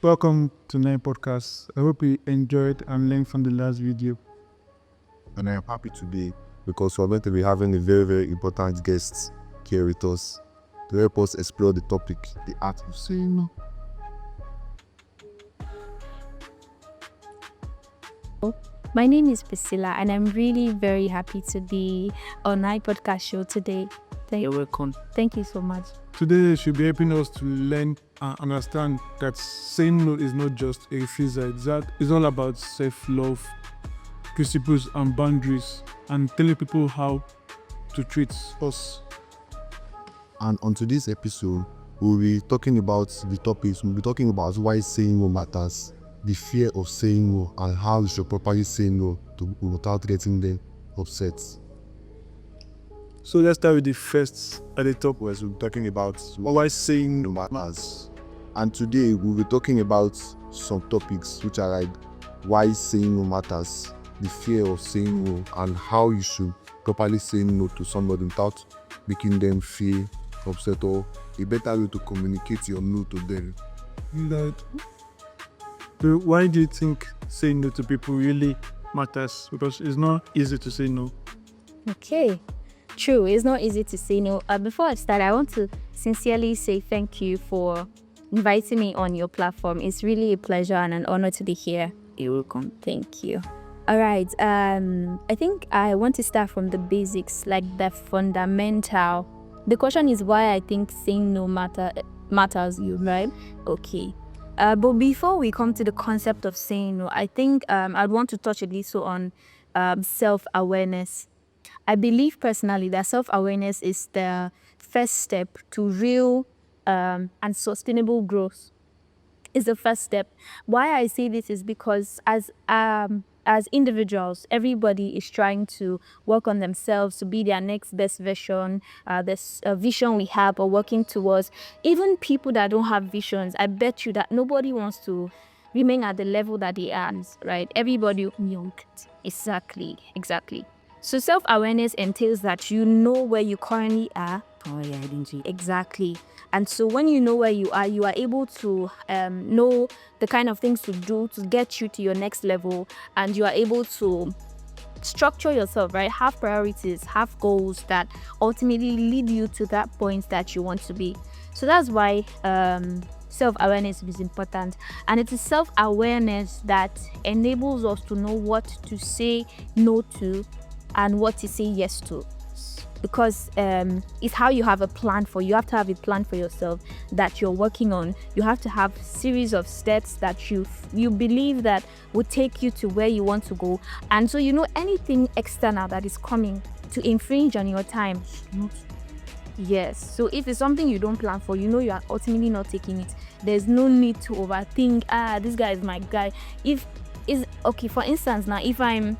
Welcome to Nine Podcast. I hope you enjoyed and learned from the last video. And I am happy today because we're going to be having a very, very important guest here with us to help us explore the topic, the art of saying no. My name is Priscilla, and I'm really very happy to be on my podcast show today. You're welcome. Thank you so much. Today should be helping us to learn and understand that saying no is not just a refusal. It's all about self-love, principles and boundaries, and telling people how to treat us. And on today's episode, we'll be talking about the topics. We'll be talking about why saying no matters, the fear of saying no, and how you should properly say no without getting them upset. So let's start with the first at the top. We're talking about why saying no matters. And today we'll be talking about some topics which are like why saying no matters, the fear of saying no, and how you should properly say no to somebody without making them feel upset, or a better way to communicate your no to them. So why do you think saying no to people really matters? Because it's not easy to say no. Okay. True, it's not easy to say no. Before I start, I want to sincerely say thank you for inviting me on your platform. It's really a pleasure and an honor to be here. You're welcome. Thank you. All right. I think I want to start from the basics, like the fundamental. The question is why I think saying no matters you, right? Okay. But before we come to the concept of saying no, I think I'd want to touch a little on self-awareness. I believe personally that self-awareness is the first step to real and sustainable growth. It's the first step. Why I say this is because as individuals, everybody is trying to work on themselves to be their next best version. This vision we have or working towards. Even people that don't have visions, I bet you that nobody wants to remain at the level that they are, right? Everybody young. Exactly. So self-awareness entails that you know where you currently are. Oh yeah, didn't you? Exactly. And so when you know where you are able to know the kind of things to do to get you to your next level, and you are able to structure yourself, right? Have priorities, have goals that ultimately lead you to that point that you want to be. So that's why self-awareness is important, and it is self-awareness that enables us to know what to say no to and what to say yes to, because it's how you have a plan for. You have to have a plan for yourself that you're working on. You have to have a series of steps that you believe that will take you to where you want to go. And so anything external that is coming to infringe on your time. Yes. So if it's something you don't plan for, you are ultimately not taking it. There's no need to overthink. This guy is my guy. If is okay. For instance, now if I'm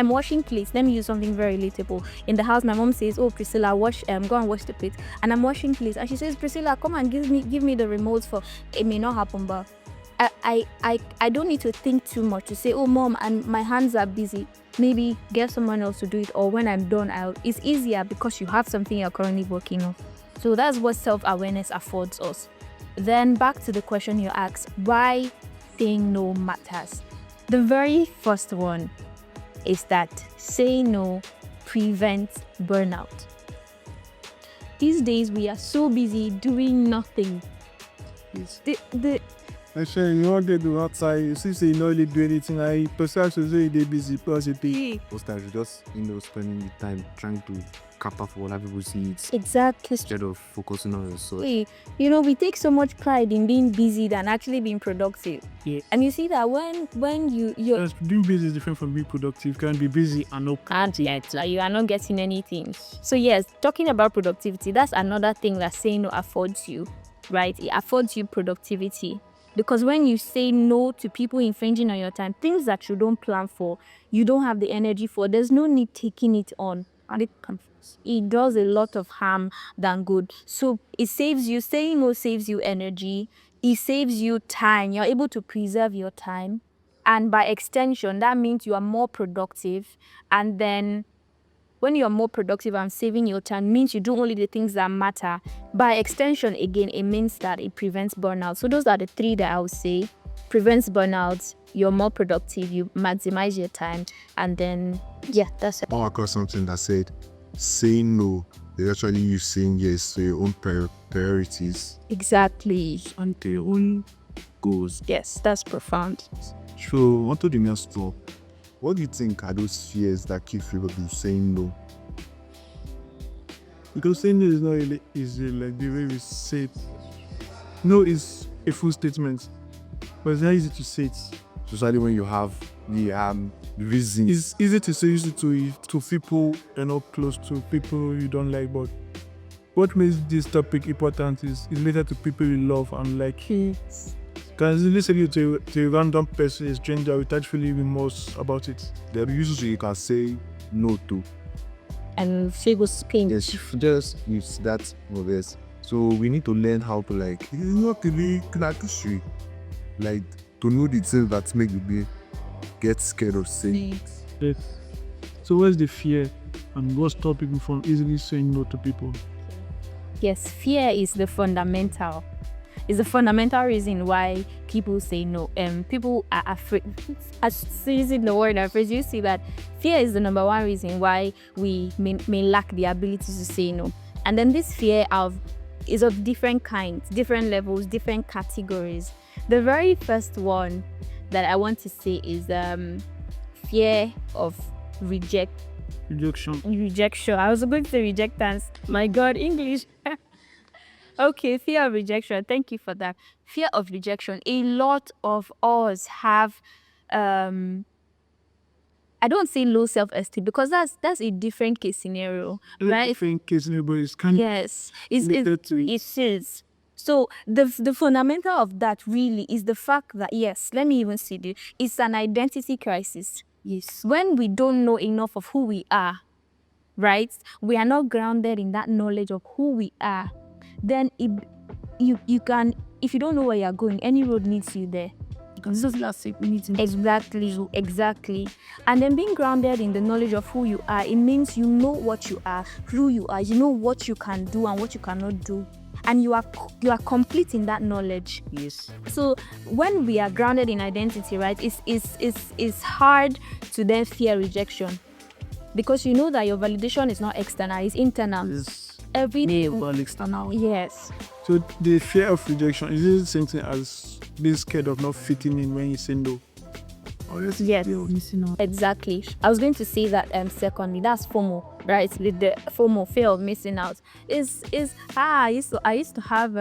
washing plates. Let me use something very relatable. In the house, my mom says, "Oh, Priscilla, go and wash the plates." And I'm washing plates, and she says, "Priscilla, come and give me the remote for." It may not happen, but I don't need to think too much to say, "Oh, mom, and my hands are busy. Maybe get someone else to do it." Or when I'm done, it's easier because you have something you're currently working on. So that's what self-awareness affords us. Then back to the question you asked: why saying no matters? The very first one is that saying no prevents burnout. These days we are so busy doing nothing. Actually, you want to do outside, you see, say you don't really do anything. I perhaps you say you're busy, plus you pay. Most times you just spending the time trying to cap up for what other people see it Exactly. instead of focusing on yourself. We take so much pride in being busy than actually being productive. Yeah. And you see that when you're Yes, being busy is different from being productive. You can be busy and no. can't yet, like you are not getting anything. So yes, talking about productivity, that's another thing that saying no affords you, right? It affords you productivity. Because when you say no to people infringing on your time, things that you don't plan for, you don't have the energy for, there's no need taking it on. And it does a lot of harm than good. So it saves you, saying no saves you energy, it saves you time. You're able to preserve your time. And by extension, that means you are more productive. And then when you're more productive and saving your time, means you do only the things that matter. By extension, again, it means that it prevents burnout. So those are the three that I would say. Prevents burnout, you're more productive, you maximize your time, and then that's it. Come across something that said, saying no is actually you saying yes to your own priorities. Exactly. And their own goals. Yes, that's profound. So, what do you mean stop? What do you think are those fears that keep people from saying no? Because saying no is not really easy, like the way we say it. No is a full statement, but it's not easy to say it. Especially when you have the reasons. It's easy to say it to people you're not close to, people you don't like, but what makes this topic important is related to people you love and like. Because listen you to a random person, a stranger, without feeling remorse about it. There are uses you can say no to. And feel pain. Yes, just use that for this. So we need to learn how to like not really like to know the things that make you get scared of saying. Yes. So where's the fear and what stops people from easily saying no to people? Yes, fear is the fundamental. It's the fundamental reason why people say no. People are afraid. As using the word afraid, you see that fear is the number one reason why we may lack the ability to say no. And then this fear is of different kinds, different levels, different categories. The very first one that I want to say is fear of rejection. I was going to say rejectance. My God, English. Okay, fear of rejection. Thank you for that. Fear of rejection. A lot of us have I don't say low self-esteem because that's a different case scenario, right? Different case scenario, but it's kind Yes, related to it. it is. So the fundamental of that really is the fact that yes, let me even see this. It's an identity crisis. Yes, when we don't know enough of who we are, right? We are not grounded in that knowledge of who we are. Then you can, if you don't know where you're going, any road leads you there. Because this is last week we need to Exactly. And then being grounded in the knowledge of who you are, it means you know what you are, who you are, you know what you can do and what you cannot do. And you are complete in that knowledge. Yes. So when we are grounded in identity, right, it's hard to then fear rejection. Because you know that your validation is not external, it's internal. It's Everything. external. Yes. So the fear of rejection, is it the same thing as being scared of not fitting in when you say no? Yes. Missing out. Exactly. I was going to say that secondly, that's FOMO, right? With the FOMO, fear of missing out. I used to have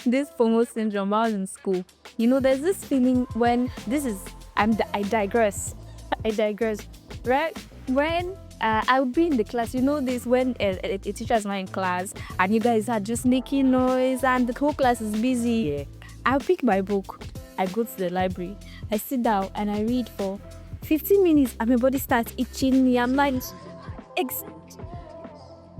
this FOMO syndrome while I was in school. You know, there's this feeling when I digress. Right? When I would be in the class, you know this, when a teacher is not in class and you guys are just making noise and the whole class is busy. Yeah. I'll pick my book, I go to the library, I sit down and I read for 15 minutes and my body starts itching me. I'm like,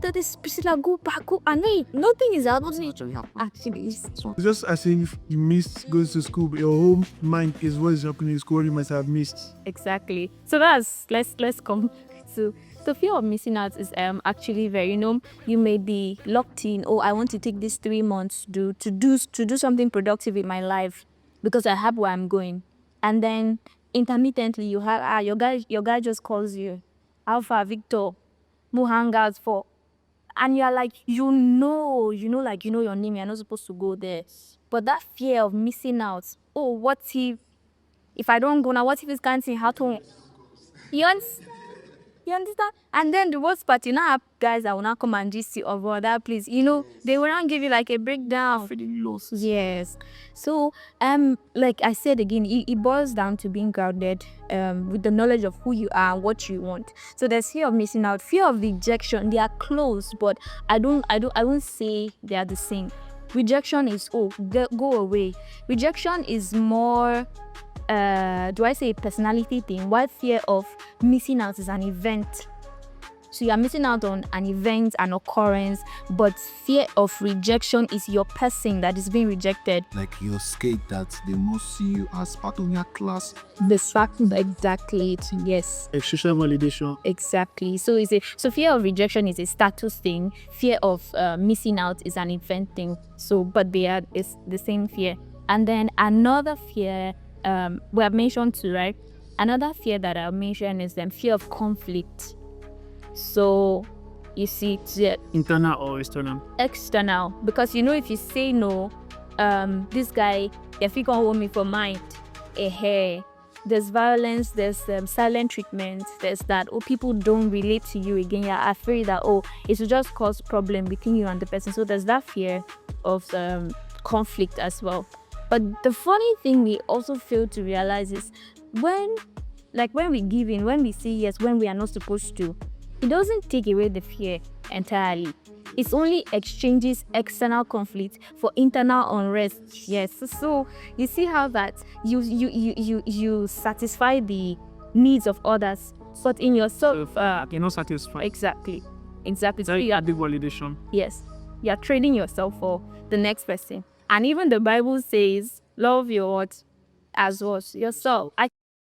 that is Priscilla, go back, and wait, nothing is happening. Actually, It's just as if you missed going to school, but your whole mind is what is happening in school you might have missed. exactly. So let's come to the fear of missing out is actually very, you may be locked in. Oh, I want to take these 3 months to do something productive in my life because I have where I'm going, and then intermittently you have your guy just calls you, Alpha Victor, mo hang out for. And you're like, you know your name, you're not supposed to go there. But that fear of missing out, oh, what if I don't go now, what if it's canceling? How to, you understand? And then the worst part, you now have guys that will not come and just see over that place. You know, they will not give you like a breakdown. Feeling lost. Yes. So, like I said again, it boils down to being grounded with the knowledge of who you are and what you want. So there's fear of missing out, fear of rejection. They are close, but I won't say they are the same. Rejection is go away. Rejection is more do I say a personality thing, while fear of missing out is an event. So you are missing out on an event, an occurrence, but fear of rejection is your person that is being rejected. Like you're scared that they must see you as part of your class. The fact, exactly. Yes. A social validation. Exactly. So fear of rejection is a status thing. Fear of missing out is an event thing. So, but it's the same fear. And then another fear we have mentioned too, right? Another fear that I'll mention is fear of conflict. So you see, Internal or external? external, because if you say no, this guy, if he can't hold me for mind, there's violence, there's silent treatment, there's that people don't relate to you again. You're afraid that it will just cause problem between you and the person. So there's that fear of conflict as well. But the funny thing we also fail to realize is when we give in, when we say yes, when we are not supposed to, it doesn't take away the fear entirely. It's only exchanges external conflict for internal unrest. Yes. So you see how that you satisfy the needs of others, but in yourself, You're not satisfied. exactly. So Very you are, big validation. yes, you are trading yourself for the next person. And even the Bible says, love your what? As what? Yourself.